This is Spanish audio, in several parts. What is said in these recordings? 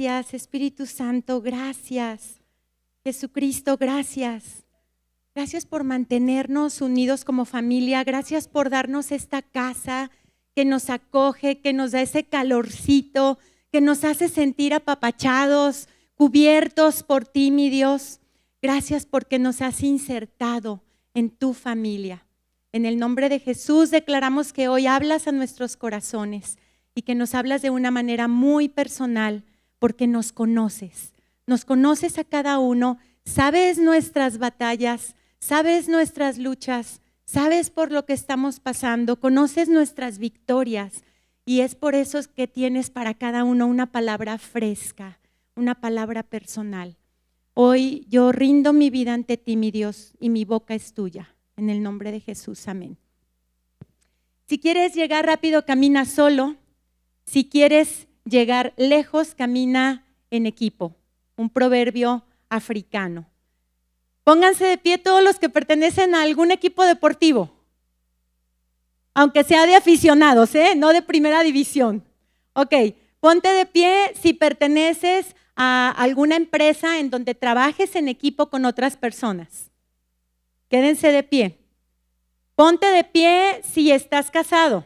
Gracias, Espíritu Santo, gracias. Jesucristo, gracias. Gracias por mantenernos unidos como familia. Gracias por darnos esta casa que nos acoge, que nos da ese calorcito, que nos hace sentir apapachados, cubiertos por ti, mi Dios. Gracias porque nos has insertado en tu familia. En el nombre de Jesús declaramos que hoy hablas a nuestros corazones y que nos hablas de una manera muy personal porque nos conoces. Nos conoces a cada uno, sabes nuestras batallas, sabes nuestras luchas, sabes por lo que estamos pasando, conoces nuestras victorias y es por eso que tienes para cada uno una palabra fresca, una palabra personal. Hoy yo rindo mi vida ante ti, mi Dios, y mi boca es tuya. En el nombre de Jesús, amén. Si quieres llegar rápido, camina solo. Si quieres llegar lejos, camina en equipo. Un proverbio africano. Pónganse de pie todos los que pertenecen a algún equipo deportivo. Aunque sea de aficionados, no de primera división. Ok, ponte de pie si perteneces a alguna empresa en donde trabajes en equipo con otras personas. Quédense de pie. Ponte de pie si estás casado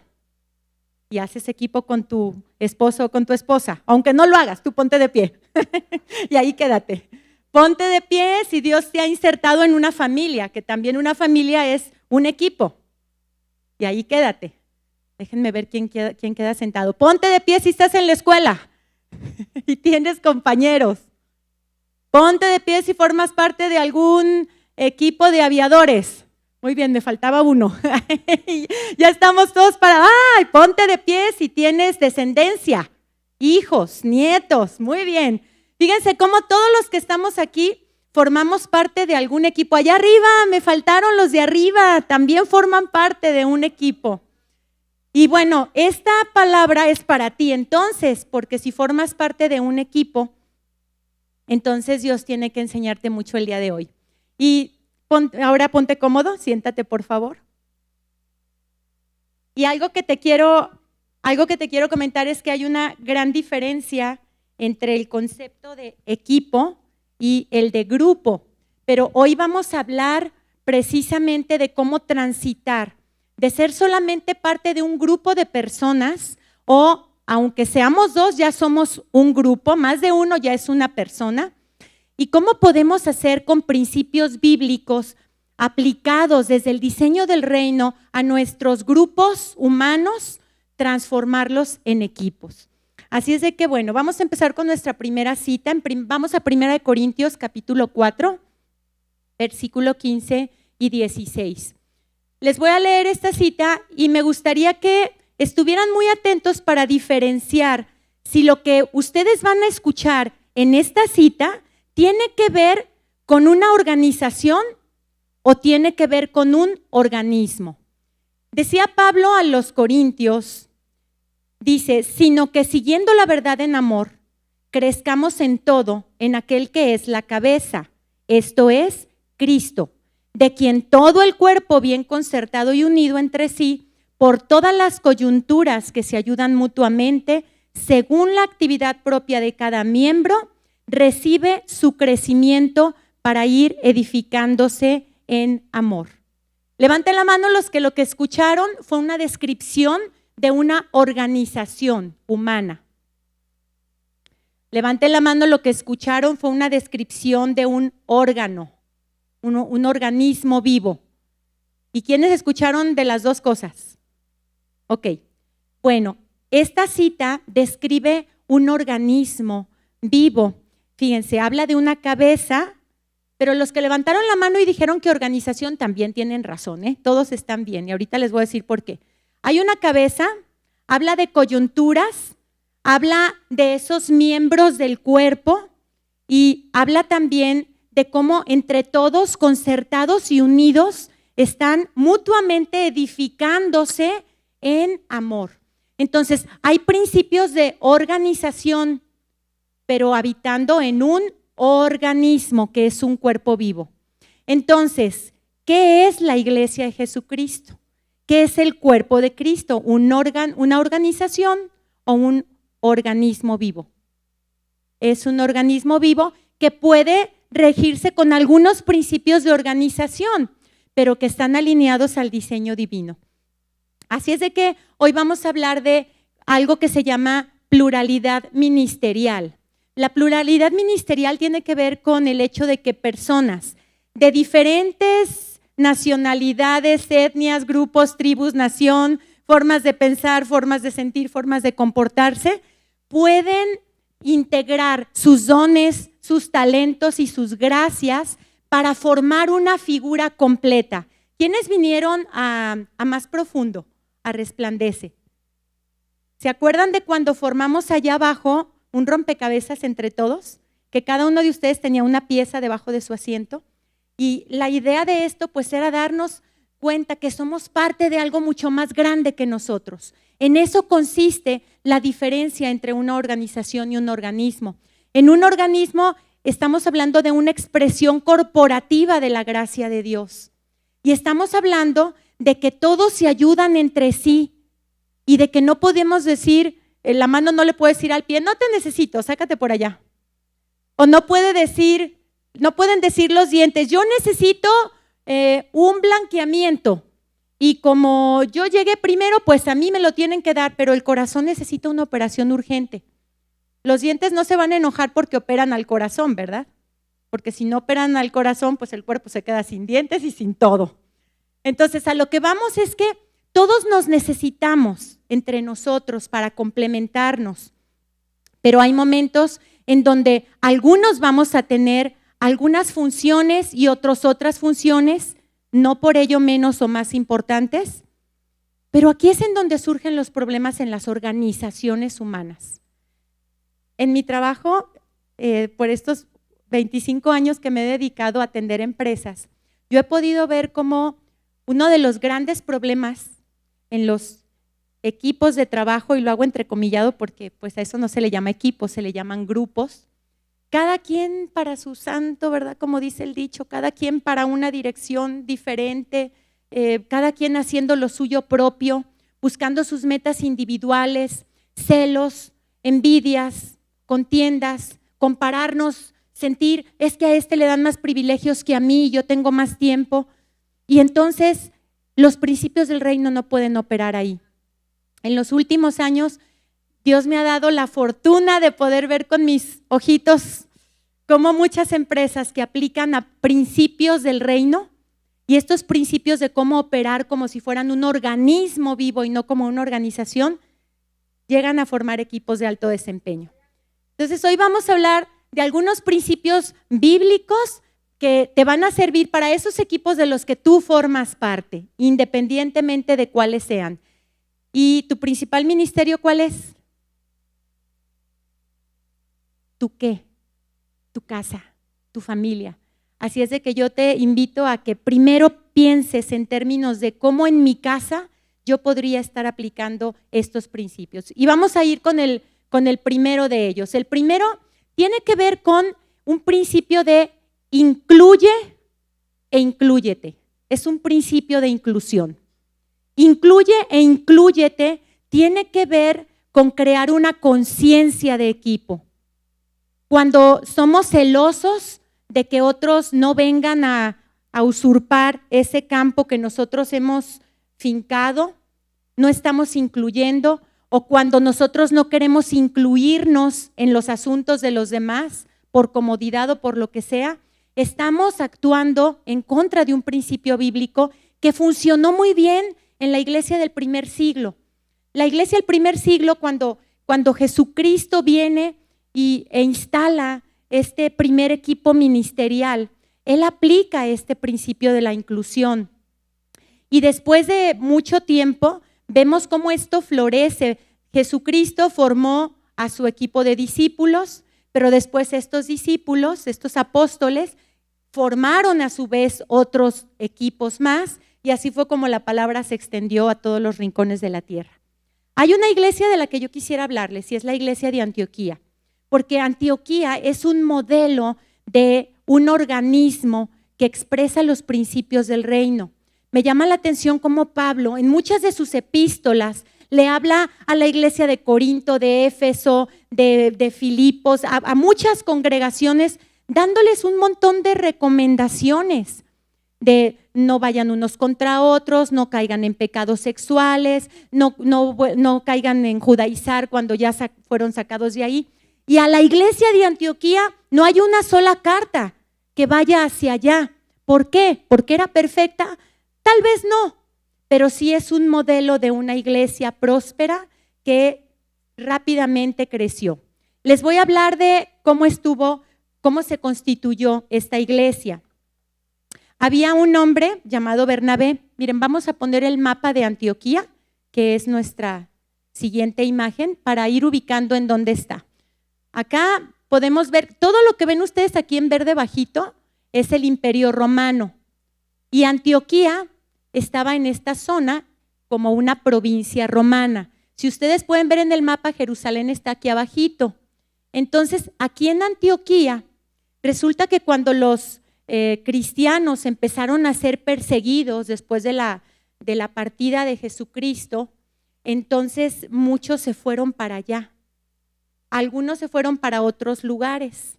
y haces equipo con tu esposo o con tu esposa. Aunque no lo hagas, tú ponte de pie y ahí quédate. Ponte de pie si Dios te ha insertado en una familia, que también una familia es un equipo. Y ahí quédate. Déjenme ver quién queda sentado. Ponte de pie si estás en la escuela y tienes compañeros. Ponte de pie si formas parte de algún equipo de aviadores. Muy bien, me faltaba uno. Ya estamos todos para... ¡Ay! Ponte de pie si tienes descendencia, hijos, nietos. Muy bien. Fíjense cómo todos los que estamos aquí formamos parte de algún equipo. Allá arriba, me faltaron los de arriba, también forman parte de un equipo. Y bueno, esta palabra es para ti entonces, porque si formas parte de un equipo, entonces Dios tiene que enseñarte mucho el día de hoy. Y ahora ponte cómodo, siéntate por favor. Y algo que te quiero comentar es que hay una gran diferencia entre el concepto de equipo y el de grupo. Pero hoy vamos a hablar precisamente de cómo transitar, de ser solamente parte de un grupo de personas o aunque seamos dos, ya somos un grupo, más de uno ya es una persona. ¿Y cómo podemos hacer con principios bíblicos aplicados desde el diseño del reino a nuestros grupos humanos, transformarlos en equipos? Así es de que, bueno, vamos a empezar con nuestra primera cita. Vamos a 1 Corintios capítulo 4, versículo 15 y 16. Les voy a leer esta cita y me gustaría que estuvieran muy atentos para diferenciar si lo que ustedes van a escuchar en esta cita tiene que ver con una organización o tiene que ver con un organismo. Decía Pablo a los Corintios, dice, sino que siguiendo la verdad en amor, crezcamos en todo en aquel que es la cabeza, esto es Cristo, de quien todo el cuerpo bien concertado y unido entre sí, por todas las coyunturas que se ayudan mutuamente, según la actividad propia de cada miembro, recibe su crecimiento para ir edificándose en amor. Levanten la mano los que lo que escucharon fue una descripción de una organización humana. Levanten la mano, lo que escucharon fue una descripción de un órgano, un organismo vivo. ¿Y quiénes escucharon de las dos cosas? Ok, bueno, esta cita describe un organismo vivo. Fíjense, habla de una cabeza, pero los que levantaron la mano y dijeron que organización también tienen razón, todos están bien y ahorita les voy a decir por qué. Hay una cabeza, habla de coyunturas, habla de esos miembros del cuerpo y habla también de cómo entre todos, concertados y unidos, están mutuamente edificándose en amor. Entonces, hay principios de organización, pero habitando en un organismo que es un cuerpo vivo. Entonces, ¿qué es la iglesia de Jesucristo? ¿Qué es el cuerpo de Cristo? ¿Una organización o un organismo vivo? es un organismo vivo que puede regirse con algunos principios de organización, pero que están alineados al diseño divino. Así es de que hoy vamos a hablar de algo que se llama pluralidad ministerial. La pluralidad ministerial tiene que ver con el hecho de que personas de diferentes nacionalidades, etnias, grupos, tribus, nación, formas de pensar, formas de sentir, formas de comportarse, pueden integrar sus dones, sus talentos y sus gracias para formar una figura completa. ¿Quiénes vinieron a Más Profundo, a Resplandece? ¿Se acuerdan de cuando formamos allá abajo un rompecabezas entre todos? Que cada uno de ustedes tenía una pieza debajo de su asiento. Y la idea de esto pues era darnos cuenta que somos parte de algo mucho más grande que nosotros. En eso consiste la diferencia entre una organización y un organismo. En un organismo estamos hablando de una expresión corporativa de la gracia de Dios. Y estamos hablando de que todos se ayudan entre sí y de que no podemos decir, la mano no le puede decir al pie, no te necesito, sácate por allá. O no pueden decir los dientes, yo necesito un blanqueamiento. Y como yo llegué primero, pues a mí me lo tienen que dar, pero el corazón necesita una operación urgente. Los dientes no se van a enojar porque operan al corazón, ¿verdad? Porque si no operan al corazón, pues el cuerpo se queda sin dientes y sin todo. Entonces, a lo que vamos es que todos nos necesitamos entre nosotros para complementarnos, pero hay momentos en donde algunos vamos a tener algunas funciones y otras funciones, no por ello menos o más importantes, pero aquí es en donde surgen los problemas en las organizaciones humanas. En mi trabajo, por estos 25 años que me he dedicado a atender empresas, yo he podido ver cómo uno de los grandes problemas en los equipos de trabajo, y lo hago entrecomillado porque pues a eso no se le llama equipos, se le llaman grupos, cada quien para su santo, ¿verdad? Como dice el dicho, cada quien para una dirección diferente, cada quien haciendo lo suyo propio, buscando sus metas individuales, celos, envidias, contiendas, compararnos, sentir, es que a este le dan más privilegios que a mí, yo tengo más tiempo. Y entonces los principios del reino no pueden operar ahí. En los últimos años, Dios me ha dado la fortuna de poder ver con mis ojitos cómo muchas empresas que aplican a principios del reino y estos principios de cómo operar como si fueran un organismo vivo y no como una organización, llegan a formar equipos de alto desempeño. Entonces, hoy vamos a hablar de algunos principios bíblicos que te van a servir para esos equipos de los que tú formas parte, independientemente de cuáles sean. ¿Y tu principal ministerio cuál es? ¿Tu qué? Tu casa, tu familia. Así es de que yo te invito a que primero pienses en términos de cómo en mi casa yo podría estar aplicando estos principios. Y vamos a ir con el primero de ellos. El primero tiene que ver con un principio de incluye e inclúyete. Es un principio de inclusión. Incluye e inclúyete tiene que ver con crear una conciencia de equipo. Cuando somos celosos de que otros no vengan a usurpar ese campo que nosotros hemos fincado, no estamos incluyendo, o cuando nosotros no queremos incluirnos en los asuntos de los demás por comodidad o por lo que sea, estamos actuando en contra de un principio bíblico que funcionó muy bien en la iglesia del primer siglo. La iglesia del primer siglo, cuando Jesucristo viene e instala este primer equipo ministerial, Él aplica este principio de la inclusión. Y después de mucho tiempo, vemos cómo esto florece. Jesucristo formó a su equipo de discípulos, pero después estos discípulos, estos apóstoles, formaron a su vez otros equipos más, y así fue como la palabra se extendió a todos los rincones de la tierra. Hay una iglesia de la que yo quisiera hablarles, y es la iglesia de Antioquía, porque Antioquía es un modelo de un organismo que expresa los principios del reino. Me llama la atención cómo Pablo, en muchas de sus epístolas, le habla a la iglesia de Corinto, de Éfeso, de Filipos, a muchas congregaciones, dándoles un montón de recomendaciones de no vayan unos contra otros, no caigan en pecados sexuales, no caigan en judaizar cuando ya fueron sacados de ahí. Y a la iglesia de Antioquía no hay una sola carta que vaya hacia allá. ¿Por qué? ¿Porque era perfecta? Tal vez no, pero sí es un modelo de una iglesia próspera que rápidamente creció. Les voy a hablar de cómo se constituyó esta iglesia. Había un hombre llamado Bernabé. Miren, vamos a poner el mapa de Antioquía, que es nuestra siguiente imagen, para ir ubicando en dónde está. Acá podemos ver, todo lo que ven ustedes aquí en verde bajito es el Imperio Romano. Y Antioquía estaba en esta zona como una provincia romana. Si ustedes pueden ver en el mapa, Jerusalén está aquí abajito. Entonces, aquí en Antioquía, resulta que cuando los cristianos empezaron a ser perseguidos después de la partida de Jesucristo, entonces muchos se fueron para allá. Algunos se fueron para otros lugares.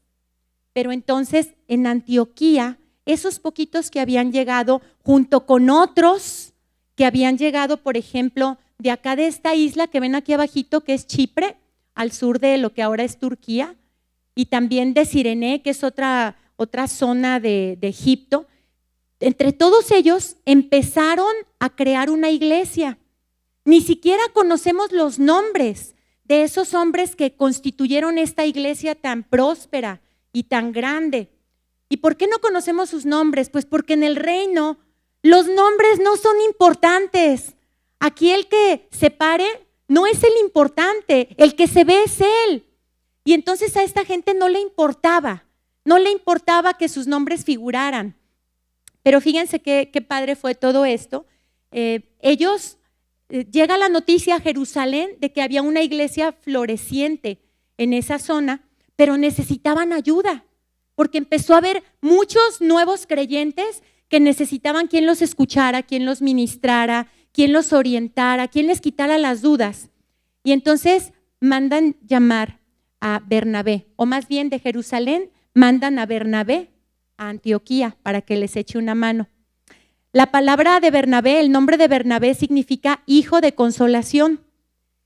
Pero entonces en Antioquía, esos poquitos que habían llegado, junto con otros que habían llegado, por ejemplo, de acá de esta isla que ven aquí abajito, que es Chipre, al sur de lo que ahora es Turquía, y también de Cirene, que es otra zona de Egipto. Entre todos ellos empezaron a crear una iglesia. Ni siquiera conocemos los nombres de esos hombres que constituyeron esta iglesia tan próspera y tan grande. ¿Y por qué no conocemos sus nombres? Pues porque en el reino los nombres no son importantes. Aquí el que se pare no es el importante, el que se ve es él. Y entonces a esta gente no le importaba que sus nombres figuraran. Pero fíjense qué padre fue todo esto. Llega la noticia a Jerusalén de que había una iglesia floreciente en esa zona, pero necesitaban ayuda, porque empezó a haber muchos nuevos creyentes que necesitaban quien los escuchara, quien los ministrara, quien los orientara, quien les quitara las dudas. Y entonces mandan llamar a Bernabé, o más bien de Jerusalén mandan a Bernabé a Antioquía para que les eche una mano. La palabra de Bernabé, el nombre de Bernabé significa hijo de consolación.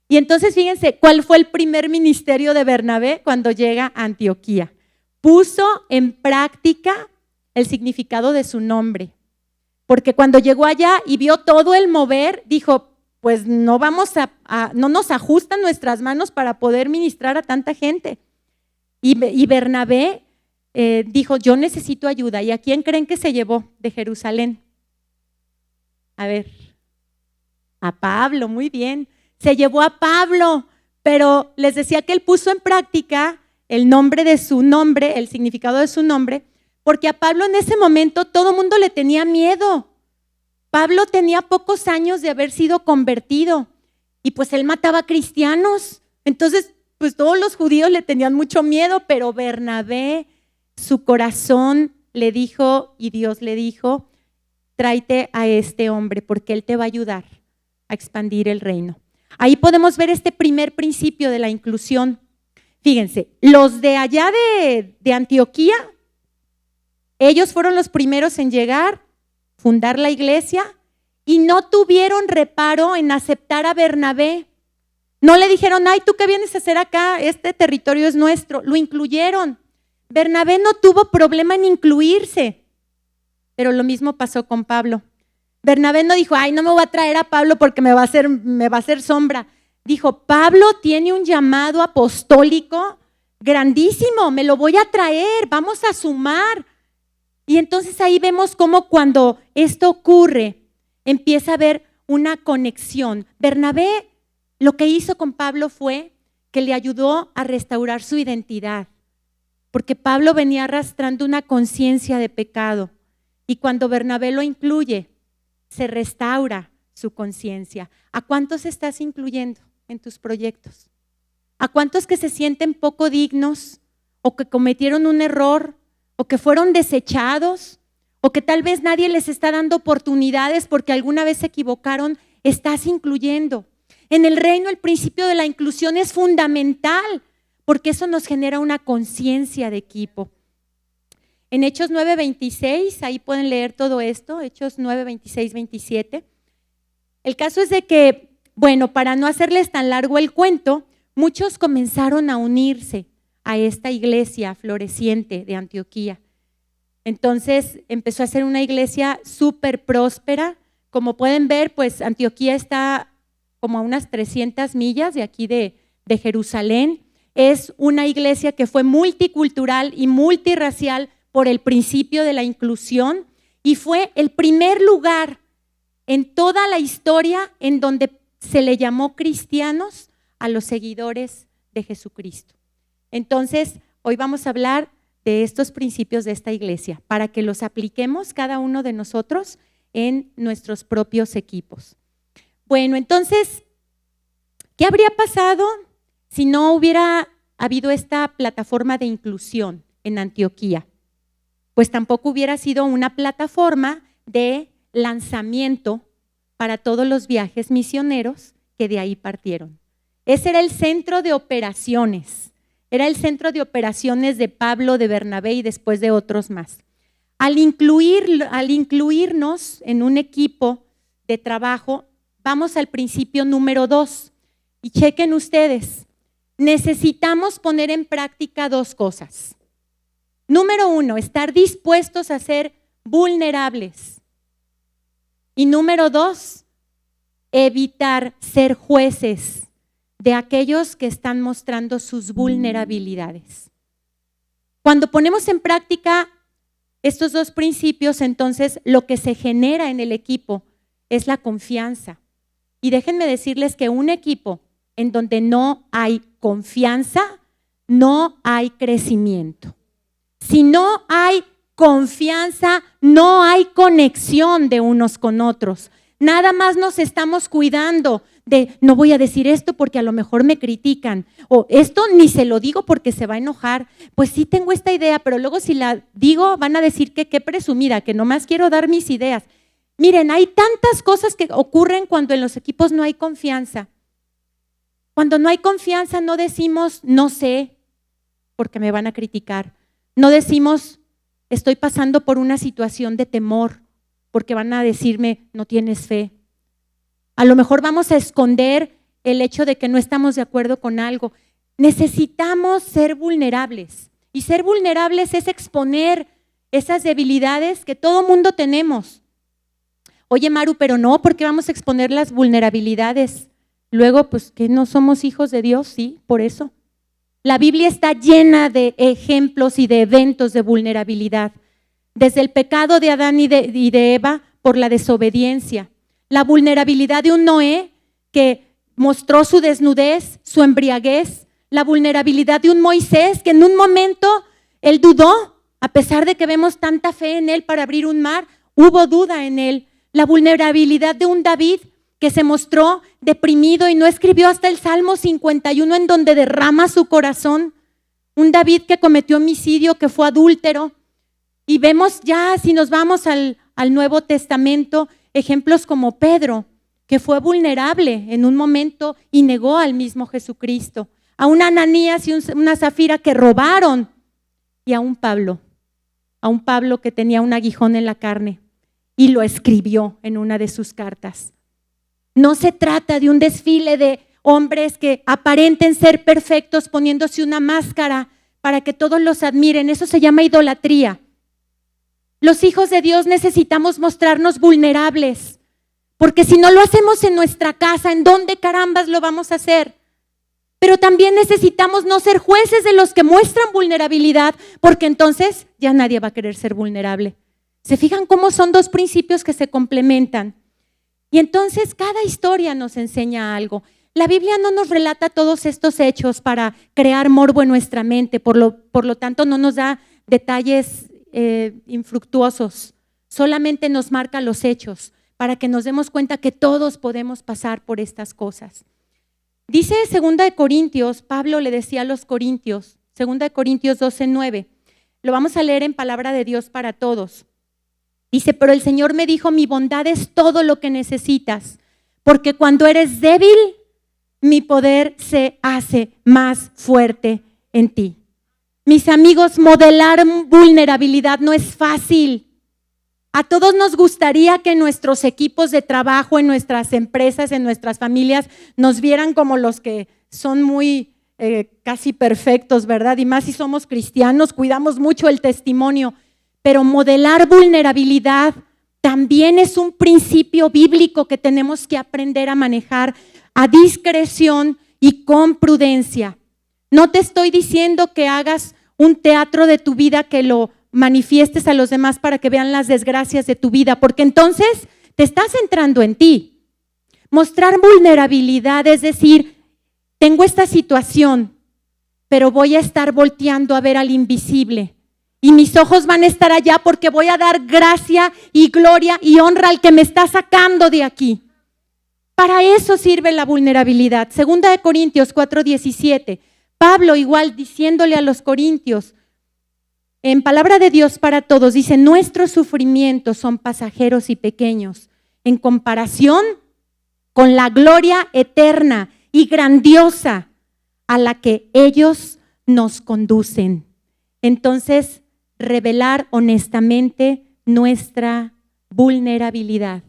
Y entonces fíjense, ¿cuál fue el primer ministerio de Bernabé cuando llega a Antioquía? Puso en práctica el significado de su nombre. Porque cuando llegó allá y vio todo el mover, dijo, pues no nos ajustan nuestras manos para poder ministrar a tanta gente. Y Bernabé dijo, yo necesito ayuda. ¿Y a quién creen que se llevó de Jerusalén? A ver, a Pablo, muy bien. Se llevó a Pablo, pero les decía que él puso en práctica el nombre de su nombre, el significado de su nombre, porque a Pablo en ese momento todo el mundo le tenía miedo. Pablo tenía pocos años de haber sido convertido y pues él mataba cristianos. Entonces, pues todos los judíos le tenían mucho miedo, pero Bernabé, su corazón le dijo y Dios le dijo, tráete a este hombre porque él te va a ayudar a expandir el reino. Ahí podemos ver este primer principio de la inclusión. Fíjense, los de allá de Antioquía, ellos fueron los primeros en llegar, fundar la iglesia y no tuvieron reparo en aceptar a Bernabé. No le dijeron, ay, ¿tú qué vienes a hacer acá? Este territorio es nuestro. Lo incluyeron. Bernabé no tuvo problema en incluirse, pero lo mismo pasó con Pablo. Bernabé no dijo, ay, no me voy a traer a Pablo porque me va a hacer sombra. Dijo, Pablo tiene un llamado apostólico grandísimo, me lo voy a traer, vamos a sumar. Y entonces ahí vemos cómo cuando esto ocurre, empieza a haber una conexión. Bernabé lo que hizo con Pablo fue que le ayudó a restaurar su identidad, porque Pablo venía arrastrando una conciencia de pecado. Y cuando Bernabé lo incluye, se restaura su conciencia. ¿A cuántos estás incluyendo en tus proyectos? ¿A cuántos que se sienten poco dignos o que cometieron un error o que fueron desechados o que tal vez nadie les está dando oportunidades porque alguna vez se equivocaron? Estás incluyendo. En el reino el principio de la inclusión es fundamental porque eso nos genera una conciencia de equipo. En Hechos 9:26, ahí pueden leer todo esto, Hechos 9:26, 27. El caso es de que, bueno, para no hacerles tan largo el cuento, muchos comenzaron a unirse a esta iglesia floreciente de Antioquía. Entonces empezó a ser una iglesia súper próspera. Como pueden ver, pues Antioquía está como a unas 300 millas de aquí de Jerusalén. Es una iglesia que fue multicultural y multirracial por el principio de la inclusión y fue el primer lugar en toda la historia en donde se le llamó cristianos a los seguidores de Jesucristo. Entonces, hoy vamos a hablar de estos principios de esta iglesia para que los apliquemos cada uno de nosotros en nuestros propios equipos. Bueno, entonces, ¿qué habría pasado si no hubiera habido esta plataforma de inclusión en Antioquía? Pues tampoco hubiera sido una plataforma de lanzamiento para todos los viajes misioneros que de ahí partieron. Ese era el centro de operaciones, era el centro de operaciones de Pablo, de Bernabé y después de otros más. Al incluirnos en un equipo de trabajo, vamos al principio número 2 y chequen ustedes, necesitamos poner en práctica 2 cosas. Número 1, estar dispuestos a ser vulnerables. Y número 2, evitar ser jueces de aquellos que están mostrando sus vulnerabilidades. Cuando ponemos en práctica estos 2 principios, entonces lo que se genera en el equipo es la confianza. Y déjenme decirles que un equipo en donde no hay confianza, no hay crecimiento. Si no hay confianza, no hay conexión de unos con otros. Nada más nos estamos cuidando de no voy a decir esto porque a lo mejor me critican, o esto ni se lo digo porque se va a enojar. Pues sí tengo esta idea, pero luego si la digo van a decir que qué presumida, que nomás quiero dar mis ideas. Miren, hay tantas cosas que ocurren cuando en los equipos no hay confianza. Cuando no hay confianza no decimos no sé porque me van a criticar. No decimos estoy pasando por una situación de temor porque van a decirme no tienes fe. A lo mejor vamos a esconder el hecho de que no estamos de acuerdo con algo. Necesitamos ser vulnerables y ser vulnerables es exponer esas debilidades que todo mundo tenemos. Oye Maru, pero no, ¿por qué vamos a exponer las vulnerabilidades? Luego, pues que no somos hijos de Dios, sí, por eso. La Biblia está llena de ejemplos y de eventos de vulnerabilidad. Desde el pecado de Adán y de Eva por la desobediencia. La vulnerabilidad de un Noé que mostró su desnudez, su embriaguez. La vulnerabilidad de un Moisés que en un momento él dudó, a pesar de que vemos tanta fe en él para abrir un mar, hubo duda en él. La vulnerabilidad de un David que se mostró deprimido y no escribió hasta el Salmo 51 en donde derrama su corazón. Un David que cometió homicidio, que fue adúltero. Y vemos ya, si nos vamos al Nuevo Testamento, ejemplos como Pedro, que fue vulnerable en un momento y negó al mismo Jesucristo. A un Ananías y una Zafira que robaron. Y a un Pablo que tenía un aguijón en la carne y lo escribió en una de sus cartas. No se trata de un desfile de hombres que aparenten ser perfectos poniéndose una máscara para que todos los admiren. Eso se llama idolatría. Los hijos de Dios necesitamos mostrarnos vulnerables, porque si no lo hacemos en nuestra casa, ¿en dónde carambas lo vamos a hacer? Pero también necesitamos no ser jueces de los que muestran vulnerabilidad, porque entonces ya nadie va a querer ser vulnerable. ¿Se fijan cómo son 2 principios que se complementan? Y entonces cada historia nos enseña algo. La Biblia no nos relata todos estos hechos para crear morbo en nuestra mente, por lo tanto no nos da detalles infructuosos, solamente nos marca los hechos para que nos demos cuenta que todos podemos pasar por estas cosas. Dice 2 Corintios, Pablo le decía a los Corintios, 2 Corintios 12:9, lo vamos a leer en palabra de Dios para todos. Dice, pero el Señor me dijo, mi bondad es todo lo que necesitas, porque cuando eres débil, mi poder se hace más fuerte en ti. Mis amigos, modelar vulnerabilidad no es fácil. A todos nos gustaría que nuestros equipos de trabajo, en nuestras empresas, en nuestras familias, nos vieran como los que son muy casi perfectos, ¿verdad? Y más si somos cristianos, cuidamos mucho el testimonio. Pero modelar vulnerabilidad también es un principio bíblico que tenemos que aprender a manejar a discreción y con prudencia. No te estoy diciendo que hagas un teatro de tu vida, que lo manifiestes a los demás para que vean las desgracias de tu vida, porque entonces te estás centrando en ti. Mostrar vulnerabilidad es decir, tengo esta situación, pero voy a estar volteando a ver al invisible. Y mis ojos van a estar allá porque voy a dar gracia y gloria y honra al que me está sacando de aquí. Para eso sirve la vulnerabilidad. 2 Corintios 4:17. Pablo igual diciéndole a los corintios, en palabra de Dios para todos, dice, nuestros sufrimientos son pasajeros y pequeños en comparación con la gloria eterna y grandiosa a la que ellos nos conducen. Entonces, revelar honestamente nuestra vulnerabilidad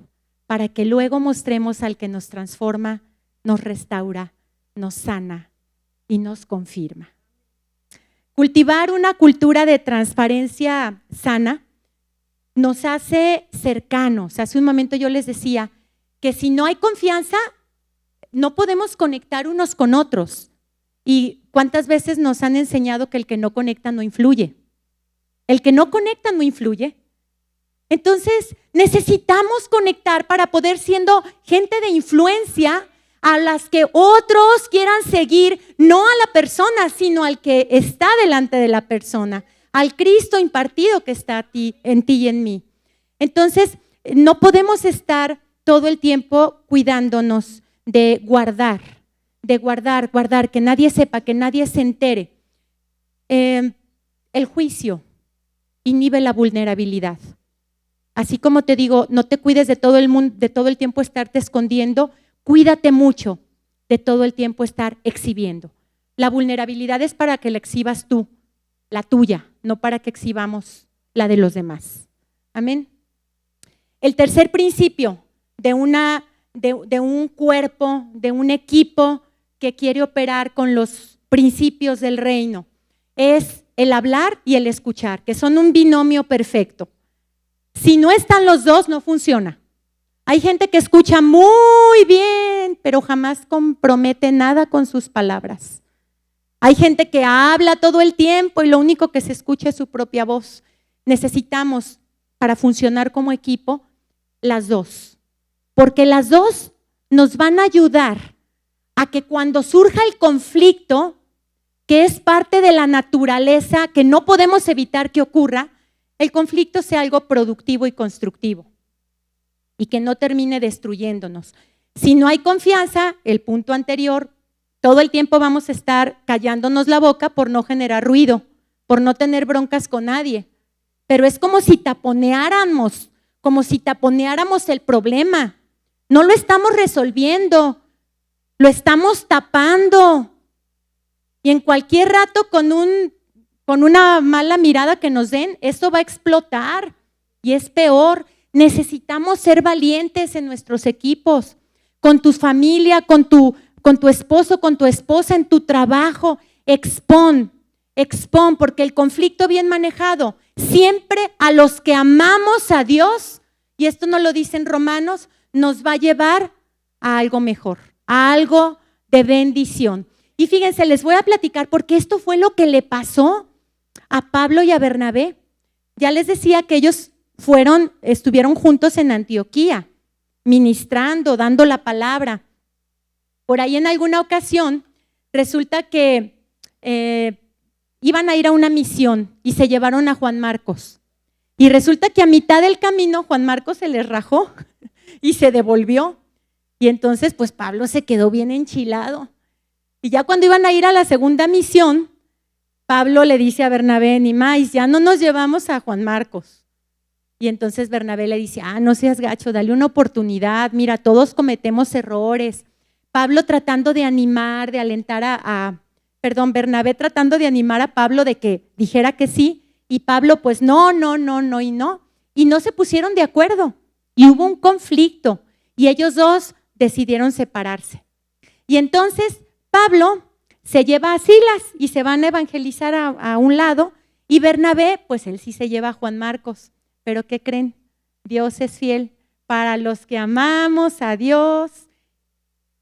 para que luego mostremos al que nos transforma, nos restaura, nos sana y nos confirma. Cultivar una cultura de transparencia sana nos hace cercanos. Hace un momento yo les decía que si no hay confianza, no podemos conectar unos con otros. ¿Y cuántas veces nos han enseñado que el que no conecta no influye? El que no conecta no influye. Entonces necesitamos conectar para poder siendo gente de influencia a las que otros quieran seguir, no a la persona, sino al que está delante de la persona, al Cristo impartido que está en ti y en mí. Entonces no podemos estar todo el tiempo cuidándonos de guardar, que nadie sepa, que nadie se entere. El juicio inhibe la vulnerabilidad. Así como te digo, no te cuides de todo el mundo, de todo el tiempo estarte escondiendo, cuídate mucho de todo el tiempo estar exhibiendo. La vulnerabilidad es para que la exhibas tú, la tuya, no para que exhibamos la de los demás. Amén. El tercer principio de un cuerpo, de un equipo que quiere operar con los principios del reino, es el hablar y el escuchar, que son un binomio perfecto. Si no están los dos, no funciona. Hay gente que escucha muy bien, pero jamás compromete nada con sus palabras. Hay gente que habla todo el tiempo y lo único que se escucha es su propia voz. Necesitamos, para funcionar como equipo, las dos. Porque las dos nos van a ayudar a que cuando surja el conflicto, que es parte de la naturaleza, que no podemos evitar que ocurra, el conflicto sea algo productivo y constructivo y que no termine destruyéndonos. Si no hay confianza, el punto anterior, todo el tiempo vamos a estar callándonos la boca por no generar ruido, por no tener broncas con nadie. Pero es como si taponeáramos el problema. No lo estamos resolviendo, lo estamos tapando. Y en cualquier rato con una mala mirada que nos den, eso va a explotar y es peor. Necesitamos ser valientes en nuestros equipos, con tu familia, con tu esposo, con tu esposa, en tu trabajo. Expón, porque el conflicto bien manejado, siempre a los que amamos a Dios, y esto nos lo dicen Romanos, nos va a llevar a algo mejor, a algo de bendición. Y fíjense, les voy a platicar porque esto fue lo que le pasó a Pablo y a Bernabé. Ya les decía que ellos estuvieron juntos en Antioquía, ministrando, dando la palabra. Por ahí en alguna ocasión resulta que iban a ir a una misión y se llevaron a Juan Marcos. Y resulta que a mitad del camino Juan Marcos se les rajó y se devolvió. Y entonces pues Pablo se quedó bien enchilado. Y ya cuando iban a ir a la segunda misión, Pablo le dice a Bernabé, ni más, ya no nos llevamos a Juan Marcos. Y entonces Bernabé le dice, no seas gacho, dale una oportunidad, mira, todos cometemos errores, Pablo tratando de animar, de alentar Bernabé tratando de animar a Pablo de que dijera que sí, y Pablo pues no, y no se pusieron de acuerdo, y hubo un conflicto, y ellos dos decidieron separarse. Y entonces Pablo se lleva a Silas y se van a evangelizar a un lado, y Bernabé, pues él sí se lleva a Juan Marcos. Pero ¿qué creen? Dios es fiel. Para los que amamos a Dios,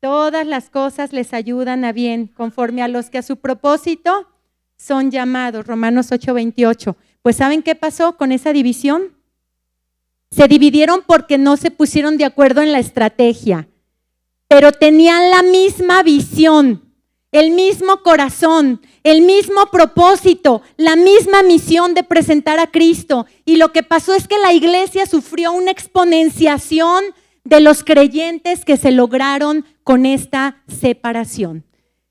todas las cosas les ayudan a bien, conforme a los que a su propósito son llamados. Romanos 8:28. Pues ¿saben qué pasó con esa división? Se dividieron porque no se pusieron de acuerdo en la estrategia, pero tenían la misma visión, el mismo corazón, el mismo propósito, la misma misión de presentar a Cristo. Y lo que pasó es que la iglesia sufrió una exponenciación de los creyentes que se lograron con esta separación.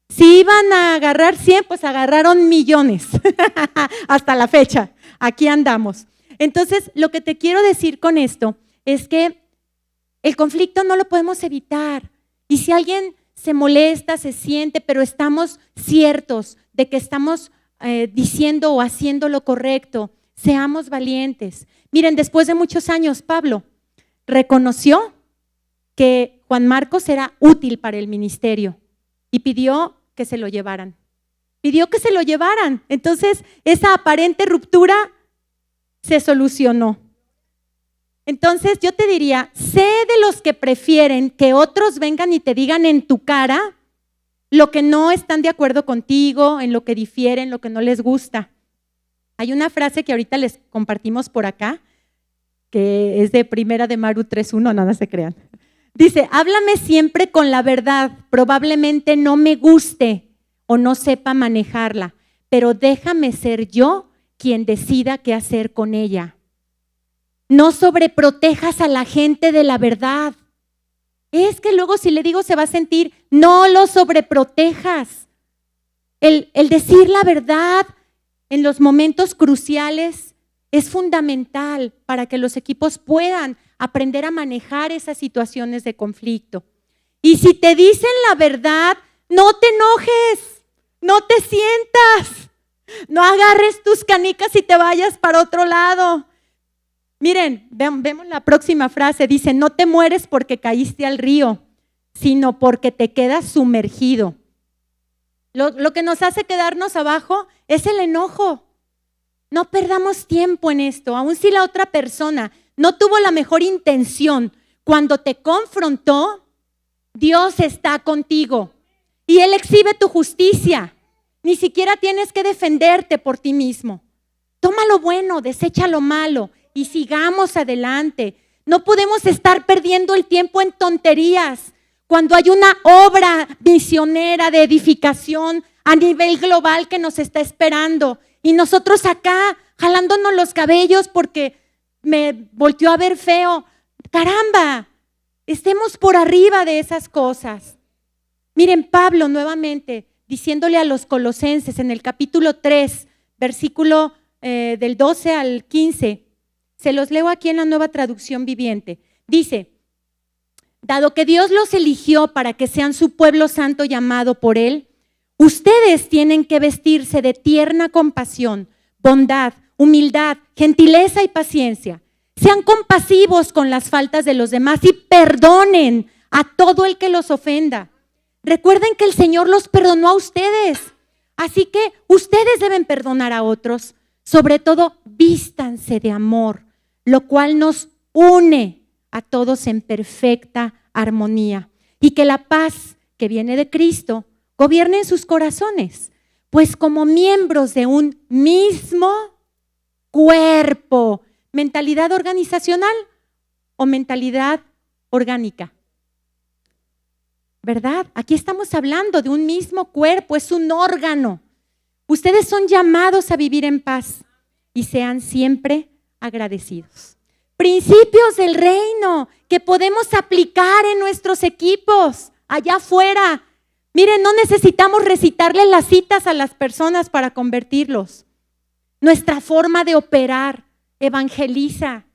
Si iban a agarrar 100, pues agarraron millones hasta la fecha. Aquí andamos. Entonces, lo que te quiero decir con esto es que el conflicto no lo podemos evitar. Y si alguien se molesta, se siente, pero estamos ciertos de que estamos diciendo o haciendo lo correcto, seamos valientes. Miren, después de muchos años, Pablo reconoció que Juan Marcos era útil para el ministerio y pidió que se lo llevaran. Pidió que se lo llevaran. Entonces, esa aparente ruptura se solucionó. Entonces yo te diría, sé de los que prefieren que otros vengan y te digan en tu cara lo que no están de acuerdo contigo, en lo que difieren, lo que no les gusta. Hay una frase que ahorita les compartimos por acá, que es de Primera de Maru 3:1, nada se crean. Dice, háblame siempre con la verdad, probablemente no me guste o no sepa manejarla, pero déjame ser yo quien decida qué hacer con ella. No sobreprotejas a la gente de la verdad. Es que luego si le digo se va a sentir, no lo sobreprotejas. El decir la verdad en los momentos cruciales es fundamental para que los equipos puedan aprender a manejar esas situaciones de conflicto. Y si te dicen la verdad, no te enojes, no te sientas, no agarres tus canicas y te vayas para otro lado. Miren, vemos la próxima frase, dice, no te mueres porque caíste al río, sino porque te quedas sumergido. Lo que nos hace quedarnos abajo es el enojo. No perdamos tiempo en esto, aun si la otra persona no tuvo la mejor intención. Cuando te confrontó, Dios está contigo y Él exhibe tu justicia. Ni siquiera tienes que defenderte por ti mismo. Toma lo bueno, desecha lo malo y sigamos adelante. No podemos estar perdiendo el tiempo en tonterías cuando hay una obra misionera de edificación a nivel global que nos está esperando. Y nosotros acá jalándonos los cabellos porque me volteó a ver feo. Caramba, estemos por arriba de esas cosas. Miren, Pablo nuevamente diciéndole a los colosenses en el capítulo 3, versículo del 12 al 15, se los leo aquí en la Nueva Traducción Viviente. Dice, dado que Dios los eligió para que sean su pueblo santo llamado por Él, ustedes tienen que vestirse de tierna compasión, bondad, humildad, gentileza y paciencia. Sean compasivos con las faltas de los demás y perdonen a todo el que los ofenda. Recuerden que el Señor los perdonó a ustedes, así que ustedes deben perdonar a otros. Sobre todo, vístanse de amor, lo cual nos une a todos en perfecta armonía. Y que la paz que viene de Cristo gobierne en sus corazones, pues como miembros de un mismo cuerpo, mentalidad organizacional o mentalidad orgánica. ¿Verdad? Aquí estamos hablando de un mismo cuerpo, es un órgano. Ustedes son llamados a vivir en paz y sean siempre agradecidos. Principios del reino que podemos aplicar en nuestros equipos, allá afuera. Miren, no necesitamos recitarle las citas a las personas para convertirlos. Nuestra forma de operar evangeliza.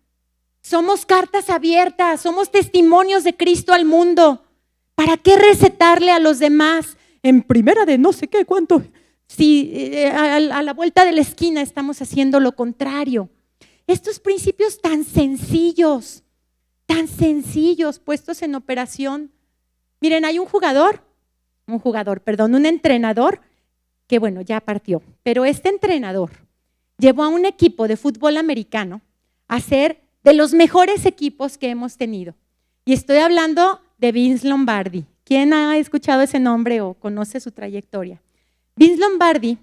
Somos cartas abiertas, somos testimonios de Cristo al mundo. ¿Para qué recetarle a los demás en primera de no sé qué cuánto? Si a la vuelta de la esquina estamos haciendo lo contrario. Estos principios tan sencillos puestos en operación. Miren, hay un entrenador que bueno, ya partió, pero este entrenador llevó a un equipo de fútbol americano a ser de los mejores equipos que hemos tenido. Y estoy hablando de Vince Lombardi. ¿Quién ha escuchado ese nombre o conoce su trayectoria? Vince Lombardi,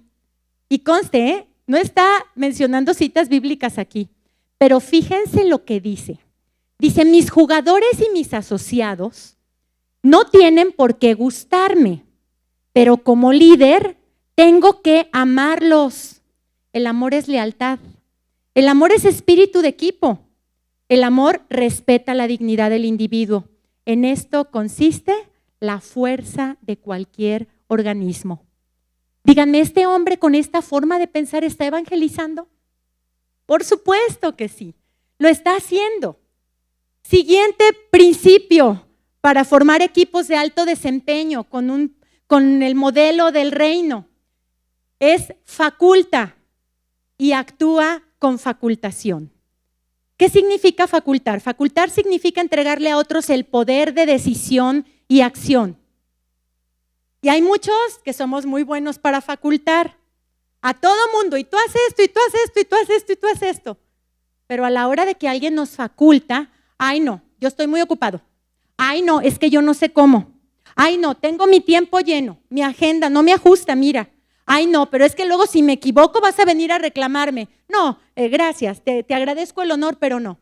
y conste, no está mencionando citas bíblicas aquí, pero fíjense lo que dice. Dice, mis jugadores y mis asociados no tienen por qué gustarme, pero como líder tengo que amarlos. El amor es lealtad. El amor es espíritu de equipo. El amor respeta la dignidad del individuo. En esto consiste la fuerza de cualquier organismo. Díganme, ¿este hombre con esta forma de pensar está evangelizando? Por supuesto que sí, lo está haciendo. Siguiente principio para formar equipos de alto desempeño con el modelo del reino es faculta y actúa con facultación. ¿Qué significa facultar? Facultar significa entregarle a otros el poder de decisión y acción. Y hay muchos que somos muy buenos para facultar a todo mundo, y tú haces esto, y tú haces esto, y tú haces esto, y tú haces esto. Pero a la hora de que alguien nos faculta, ay no, yo estoy muy ocupado. Ay no, es que yo no sé cómo. Ay no, tengo mi tiempo lleno, mi agenda no me ajusta, mira. Ay no, pero es que luego si me equivoco vas a venir a reclamarme. No, gracias, te agradezco el honor, pero no.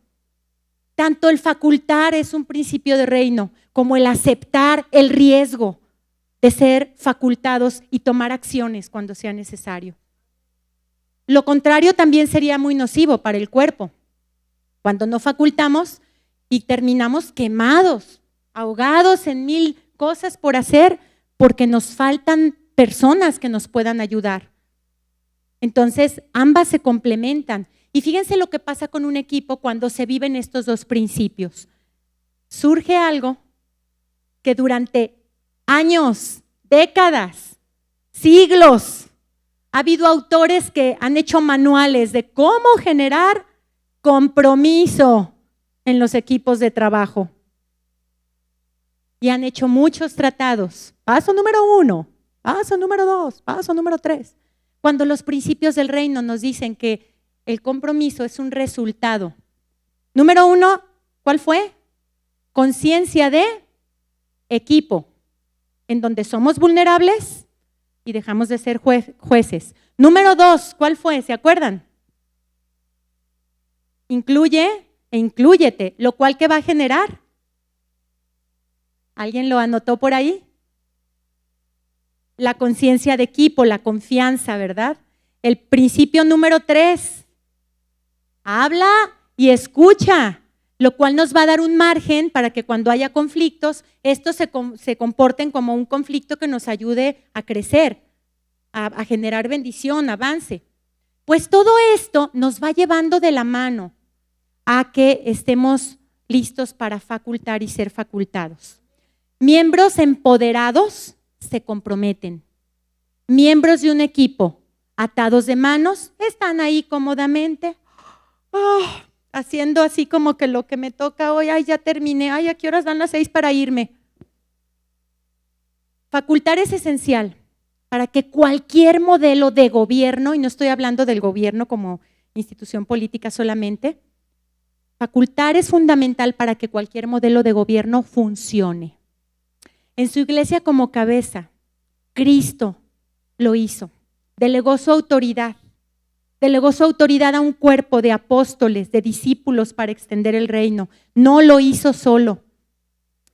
Tanto el facultar es un principio de reino, como el aceptar el riesgo de ser facultados y tomar acciones cuando sea necesario. Lo contrario también sería muy nocivo para el cuerpo. Cuando no facultamos y terminamos quemados, ahogados en mil cosas por hacer, porque nos faltan personas que nos puedan ayudar. Entonces, ambas se complementan. Y fíjense lo que pasa con un equipo cuando se viven estos dos principios. Surge algo que durante años, décadas, siglos, ha habido autores que han hecho manuales de cómo generar compromiso en los equipos de trabajo. Y han hecho muchos tratados. Paso número 1, paso número 2, paso número 3. Cuando los principios del reino nos dicen que el compromiso es un resultado. Número 1, ¿cuál fue? Conciencia de equipo, en donde somos vulnerables y dejamos de ser jueces. Número 2, ¿cuál fue? ¿Se acuerdan? Incluye e inclúyete, lo cual ¿qué va a generar? ¿Alguien lo anotó por ahí? La conciencia de equipo, la confianza, ¿verdad? El principio número 3, habla y escucha, lo cual nos va a dar un margen para que cuando haya conflictos, estos se comporten como un conflicto que nos ayude a crecer, a generar bendición, avance. Pues todo esto nos va llevando de la mano a que estemos listos para facultar y ser facultados. Miembros empoderados se comprometen. Miembros de un equipo atados de manos están ahí cómodamente, haciendo así como que lo que me toca hoy, ay, ya terminé, ay, ¿a qué horas dan las 6 para irme? Facultar es esencial para que cualquier modelo de gobierno, y no estoy hablando del gobierno como institución política solamente, facultar es fundamental para que cualquier modelo de gobierno funcione. En su iglesia como cabeza, Cristo lo hizo, delegó su autoridad a un cuerpo de apóstoles, de discípulos para extender el reino. No lo hizo solo.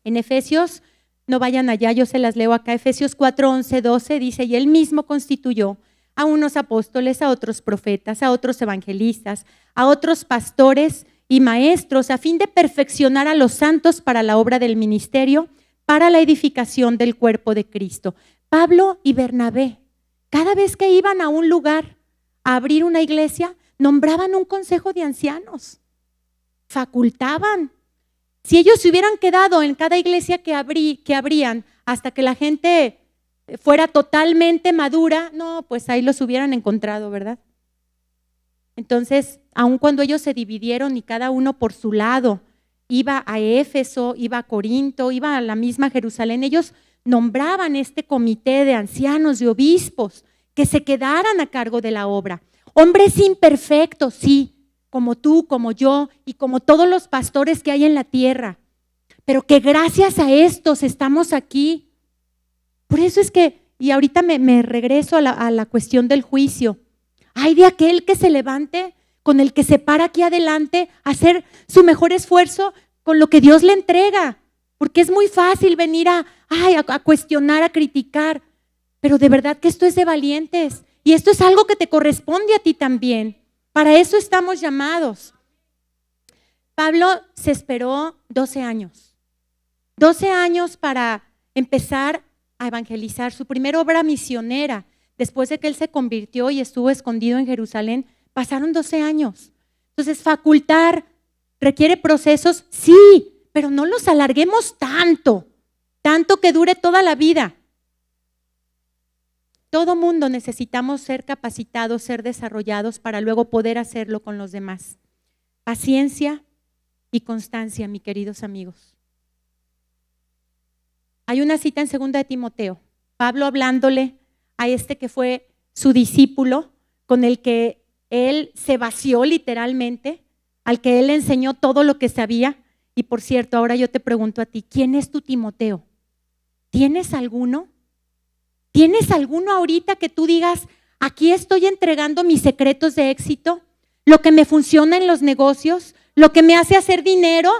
En Efesios, no vayan allá, yo se las leo acá, Efesios 4, 11, 12 dice, y él mismo constituyó a unos apóstoles, a otros profetas, a otros evangelistas, a otros pastores y maestros, a fin de perfeccionar a los santos para la obra del ministerio, para la edificación del cuerpo de Cristo. Pablo y Bernabé, cada vez que iban a un lugar a abrir una iglesia, nombraban un consejo de ancianos, facultaban. Si ellos se hubieran quedado en cada iglesia que abrían hasta que la gente fuera totalmente madura, no, pues ahí los hubieran encontrado, ¿verdad? Entonces, aun cuando ellos se dividieron y cada uno por su lado, iba a Éfeso, iba a Corinto, iba a la misma Jerusalén, ellos nombraban este comité de ancianos, de obispos, que se quedaran a cargo de la obra. Hombres imperfectos, sí, como tú, como yo y como todos los pastores que hay en la tierra, pero que gracias a estos estamos aquí. Por eso es que, y ahorita me regreso a la cuestión del juicio. Ay de aquel que se levante con el que se para aquí adelante a hacer su mejor esfuerzo con lo que Dios le entrega. Porque es muy fácil venir a cuestionar, a criticar. Pero de verdad que esto es de valientes. Y esto es algo que te corresponde a ti también. Para eso estamos llamados. Pablo se esperó 12 años. 12 años para empezar a evangelizar. Su primera obra misionera, después de que él se convirtió y estuvo escondido en Jerusalén, pasaron 12 años. Entonces, facultar requiere procesos, sí, pero no los alarguemos tanto que dure toda la vida. Todo mundo necesitamos ser capacitados, ser desarrollados para luego poder hacerlo con los demás. Paciencia y constancia, mis queridos amigos. Hay una cita en 2 de Timoteo, Pablo hablándole a este que fue su discípulo, con el que él se vació literalmente, al que él le enseñó todo lo que sabía. Y por cierto, ahora yo te pregunto a ti, ¿quién es tu Timoteo? ¿Tienes alguno? ¿Tienes alguno ahorita que tú digas, aquí estoy entregando mis secretos de éxito, lo que me funciona en los negocios, lo que me hace hacer dinero?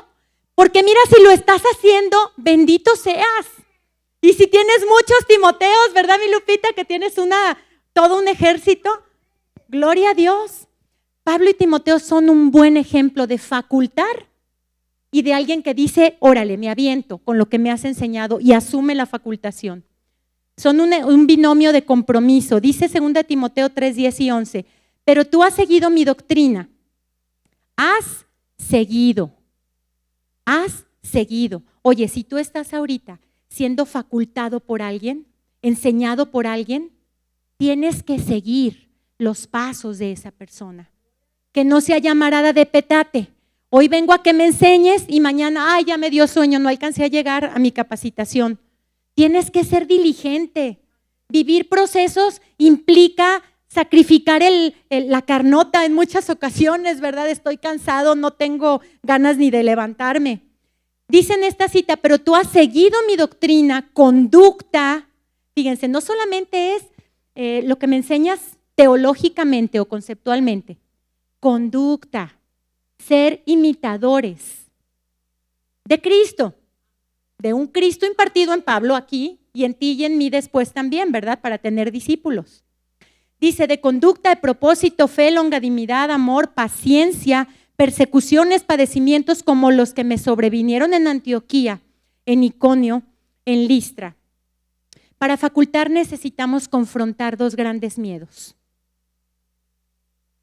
Porque mira, si lo estás haciendo, bendito seas. Y si tienes muchos Timoteos, ¿verdad, mi Lupita? Que tienes todo un ejército. Gloria a Dios. Pablo y Timoteo son un buen ejemplo de facultar y de alguien que dice, órale, me aviento con lo que me has enseñado y asume la facultación. Son un binomio de compromiso. Dice 2 Timoteo 3, 10 y 11, pero tú has seguido mi doctrina. Has seguido. Oye, si tú estás ahorita siendo facultado por alguien, enseñado por alguien, tienes que seguir los pasos de esa persona. Que no sea llamarada de petate. Hoy vengo a que me enseñes y mañana, ya me dio sueño, no alcancé a llegar a mi capacitación. Tienes que ser diligente. Vivir procesos implica sacrificar la carnota en muchas ocasiones, ¿verdad? Estoy cansado, no tengo ganas ni de levantarme. Dice en esta cita, pero tú has seguido mi doctrina, conducta. Fíjense, no solamente es lo que me enseñas teológicamente o conceptualmente, conducta, ser imitadores de Cristo, de un Cristo impartido en Pablo aquí y en ti y en mí después también, ¿verdad? Para tener discípulos. Dice de conducta, de propósito, fe, longanimidad, amor, paciencia, persecuciones, padecimientos como los que me sobrevinieron en Antioquía, en Iconio, en Listra. Para facultar necesitamos confrontar dos grandes miedos.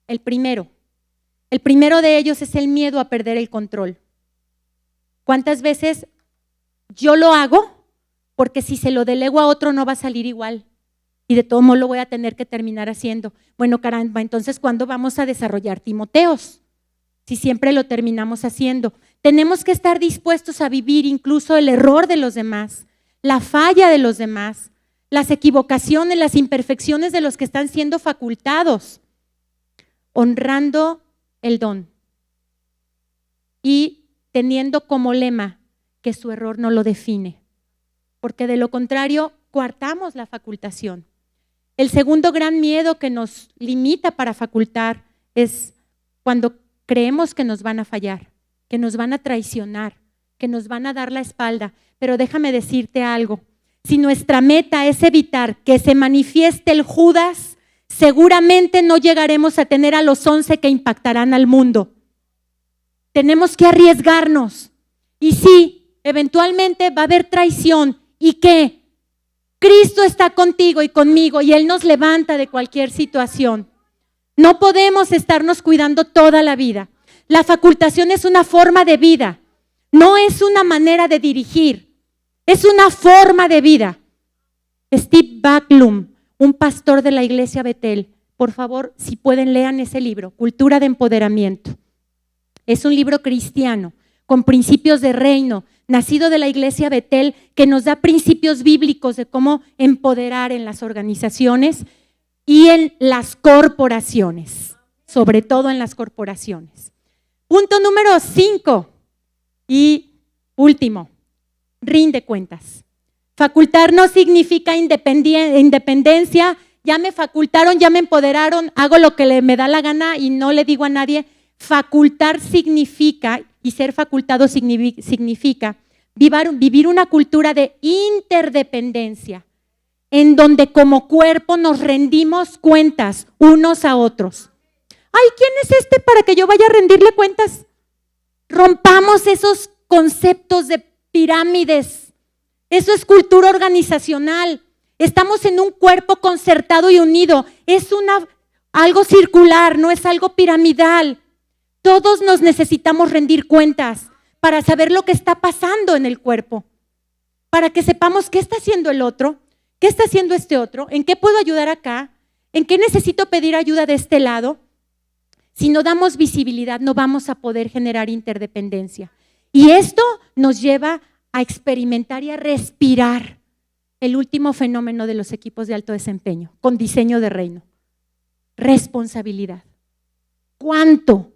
El primero de ellos es el miedo a perder el control. ¿Cuántas veces yo lo hago? Porque si se lo delego a otro no va a salir igual. Y de todo modo lo voy a tener que terminar haciendo. Bueno, caramba, entonces ¿cuándo vamos a desarrollar Timoteos? Si siempre lo terminamos haciendo. Tenemos que estar dispuestos a vivir incluso el error de los demás, la falla de los demás, las equivocaciones, las imperfecciones de los que están siendo facultados, honrando el don y teniendo como lema que su error no lo define, porque de lo contrario coartamos la facultación. El segundo gran miedo que nos limita para facultar es cuando creemos que nos van a fallar, que nos van a traicionar, que nos van a dar la espalda. Pero déjame decirte algo, si nuestra meta es evitar que se manifieste el Judas, seguramente no llegaremos a tener a los 11 que impactarán al mundo. Tenemos que arriesgarnos. Y sí, eventualmente va a haber traición. ¿Y qué? Cristo está contigo y conmigo y Él nos levanta de cualquier situación. No podemos estarnos cuidando toda la vida. La facultación es una forma de vida. No es una manera de dirigir, es una forma de vida. Steve Backlund, un pastor de la iglesia Betel, por favor, si pueden, lean ese libro, Cultura de Empoderamiento. Es un libro cristiano, con principios de reino, nacido de la iglesia Betel, que nos da principios bíblicos de cómo empoderar en las organizaciones y en las corporaciones, sobre todo en las corporaciones. Punto número 5 y último, rinde cuentas. Facultar no significa independencia. Ya me facultaron, ya me empoderaron, hago lo que me da la gana y no le digo a nadie. Facultar significa, y ser facultado significa vivir una cultura de interdependencia, en donde como cuerpo nos rendimos cuentas unos a otros. Ay, ¿quién es este para que yo vaya a rendirle cuentas? Rompamos esos conceptos de pirámides. Eso es cultura organizacional. Estamos en un cuerpo concertado y unido. Es algo circular, no es algo piramidal. Todos nos necesitamos rendir cuentas para saber lo que está pasando en el cuerpo, para que sepamos qué está haciendo el otro, qué está haciendo este otro, en qué puedo ayudar acá, en qué necesito pedir ayuda de este lado. Si no damos visibilidad, no vamos a poder generar interdependencia. Y esto nos lleva a experimentar y a respirar el último fenómeno de los equipos de alto desempeño, con diseño de reino. Responsabilidad. ¿Cuánto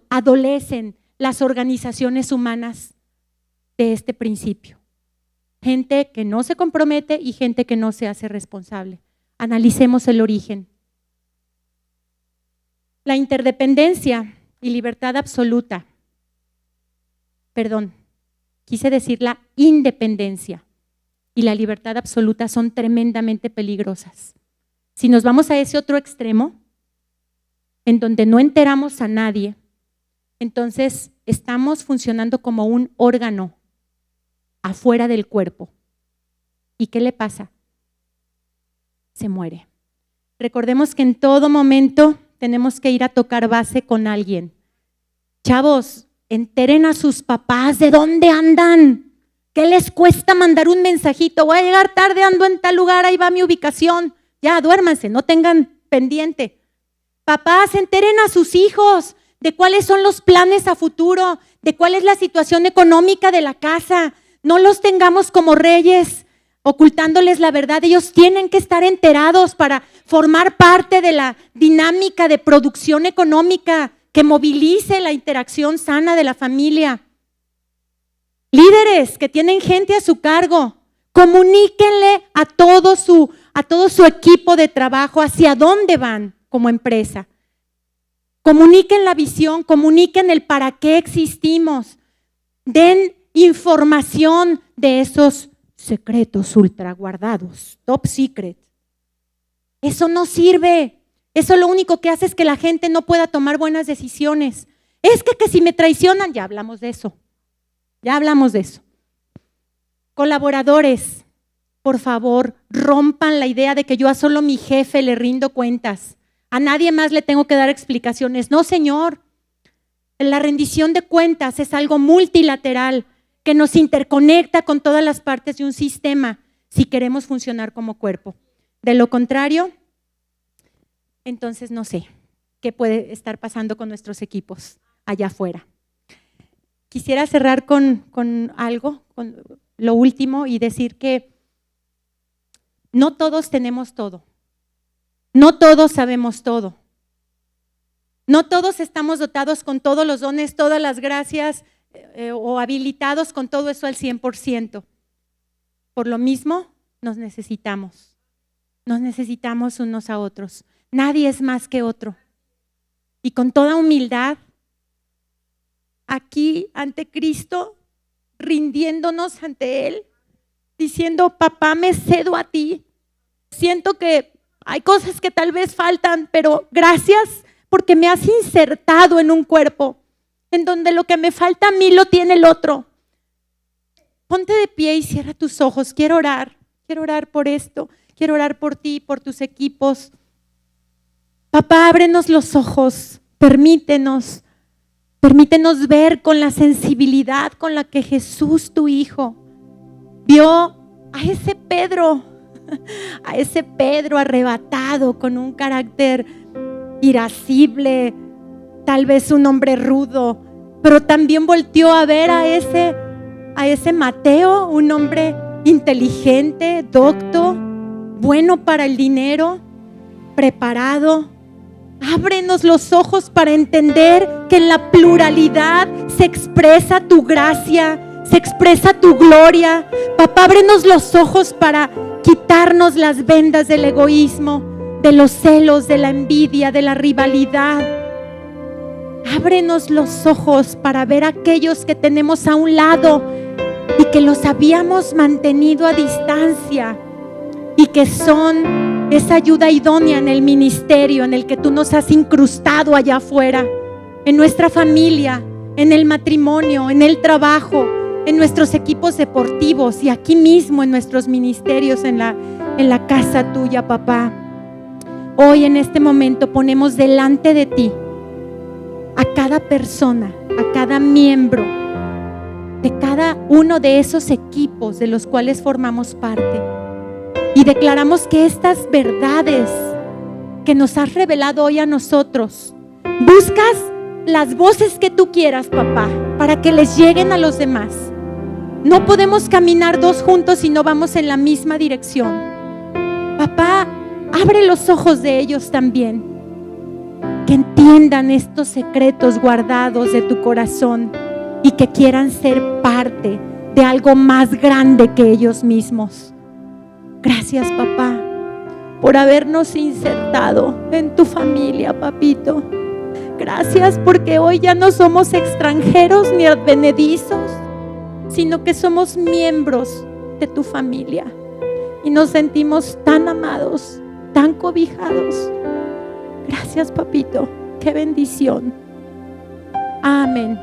adolecen las organizaciones humanas de este principio? Gente que no se compromete y gente que no se hace responsable. Analicemos el origen. La interdependencia y libertad absoluta, quise decir la independencia y la libertad absoluta son tremendamente peligrosas. Si nos vamos a ese otro extremo, en donde no enteramos a nadie, entonces estamos funcionando como un órgano afuera del cuerpo. ¿Y qué le pasa? Se muere. Recordemos que en todo momento tenemos que ir a tocar base con alguien. Chavos, enteren a sus papás de dónde andan. ¿Qué les cuesta mandar un mensajito? Voy a llegar tarde, ando en tal lugar, ahí va mi ubicación. Ya, duérmanse, no tengan pendiente. Papás, enteren a sus hijos de cuáles son los planes a futuro, de cuál es la situación económica de la casa. No los tengamos como reyes, ocultándoles la verdad. Ellos tienen que estar enterados para formar parte de la dinámica de producción económica que movilice la interacción sana de la familia. Líderes que tienen gente a su cargo, comuníquenle a todo su equipo de trabajo hacia dónde van como empresa. Comuniquen la visión, comuniquen el para qué existimos. Den información de esos secretos ultra guardados, top secret. Eso no sirve. Eso lo único que hace es que la gente no pueda tomar buenas decisiones. Es que si me traicionan, ya hablamos de eso. Colaboradores, por favor, rompan la idea de que yo a solo mi jefe le rindo cuentas. A nadie más le tengo que dar explicaciones. No, señor. La rendición de cuentas es algo multilateral que nos interconecta con todas las partes de un sistema si queremos funcionar como cuerpo. De lo contrario, entonces no sé qué puede estar pasando con nuestros equipos allá afuera. Quisiera cerrar con algo, con lo último, y decir que no todos tenemos todo. No todos sabemos todo. No todos estamos dotados con todos los dones, todas las gracias o habilitados con todo eso al 100%. Por lo mismo, nos necesitamos. Nos necesitamos unos a otros. Nadie es más que otro. Y con toda humildad, aquí ante Cristo, rindiéndonos ante Él, diciendo, papá, me cedo a ti. Siento que hay cosas que tal vez faltan, pero gracias porque me has insertado en un cuerpo en donde lo que me falta a mí lo tiene el otro. Ponte de pie y cierra tus ojos. Quiero orar por esto. Quiero orar por ti, por tus equipos. Papá, ábrenos los ojos, permítenos Permítenos ver con la sensibilidad con la que Jesús, tu Hijo, vio a ese Pedro arrebatado con un carácter irascible, tal vez un hombre rudo, pero también volteó a ver a ese Mateo, un hombre inteligente, docto, bueno para el dinero, preparado. Ábrenos los ojos para entender que en la pluralidad se expresa tu gracia, se expresa tu gloria. Papá, ábrenos los ojos para quitarnos las vendas del egoísmo, de los celos, de la envidia, de la rivalidad. Ábrenos los ojos para ver a aquellos que tenemos a un lado y que los habíamos mantenido a distancia y que son esa ayuda idónea en el ministerio en el que tú nos has incrustado allá afuera, en nuestra familia, en el matrimonio, en el trabajo, en nuestros equipos deportivos y aquí mismo en nuestros ministerios, en la casa tuya, papá. Hoy en este momento ponemos delante de ti a cada persona, a cada miembro de cada uno de esos equipos de los cuales formamos parte. Y declaramos que estas verdades que nos has revelado hoy a nosotros, buscas las voces que tú quieras, papá, para que les lleguen a los demás. No podemos caminar dos juntos si no vamos en la misma dirección. Papá, abre los ojos de ellos también, que entiendan estos secretos guardados de tu corazón y que quieran ser parte de algo más grande que ellos mismos. Gracias, papá, por habernos insertado en tu familia, papito. Gracias porque hoy ya no somos extranjeros ni advenedizos, sino que somos miembros de tu familia y nos sentimos tan amados, tan cobijados. Gracias, papito. Qué bendición. Amén.